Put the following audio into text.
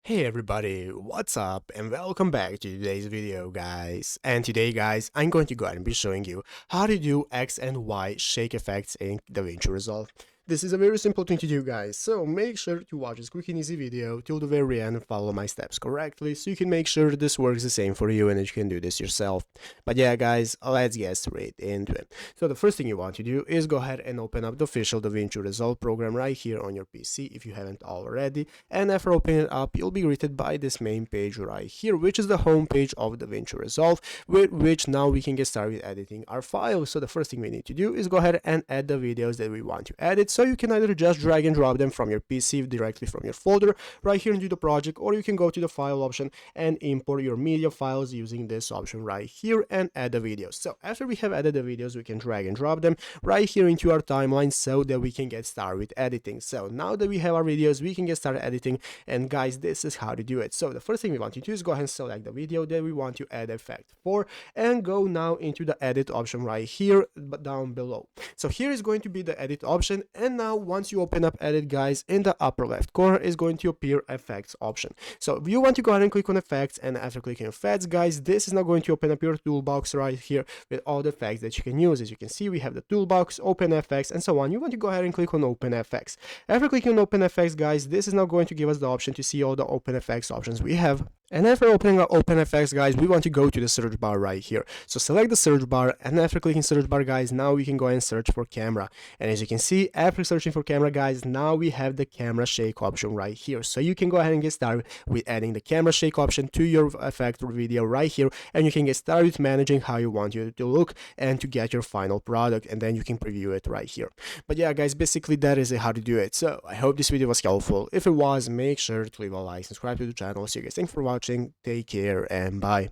Hey everybody, what's up and welcome back to today's video guys. And today guys, I'm going to go ahead and be showing you how to do X and Y shake effects in Davinci Resolve. This is a very simple thing to do guys, so make sure to watch this quick and easy video till the very end and follow my steps correctly so you can make sure this works the same for you and that you can do this yourself. But yeah guys, let's get straight into it. So the first thing you want to do is go ahead and open up the official Davinci Resolve program right here on your PC if you haven't already, and after opening it up you'll be greeted by this main page right here, which is the home page of Davinci Resolve, with which now we can get started with editing our files. So the first thing we need to do is go ahead and add the videos that we want to edit. So you can either just drag and drop them from your PC directly from your folder right here into the project, or you can go to the file option and import your media files using this option right here and add the videos. So after we have added the videos, we can drag and drop them right here into our timeline so that we can get started with editing. So now that we have our videos, we can get started editing, and guys, this is how to do it. So the first thing we want to do is go ahead and select the video that we want to add effect for, and go now into the edit option right here but down below. So here is going to be the edit option, and now once you open up edit guys, in the upper left corner is going to appear effects option. So if you want to go ahead and click on effects, and after clicking effects guys, this is now going to open up your toolbox right here with all the effects that you can use. As you can see, we have the toolbox, open effects, and so on. You want to go ahead and click on open effects. After clicking on open effects guys, this is now going to give us the option to see all the open effects options we have. And after opening our open effects guys, we want to go to the search bar right here. So select the search bar, and after clicking search bar guys, now we can go and search for camera. And as you can see, after searching for camera guys, now we have the camera shake option right here. So you can go ahead and get started with adding the camera shake option to your effect video right here, and you can get started with managing how you want it to look and to get your final product, and then you can preview it right here. But yeah guys, basically that is how to do it. So I hope this video was helpful. If it was, make sure to leave a like, subscribe to the channel. See you guys, thanks for watching, take care, and bye.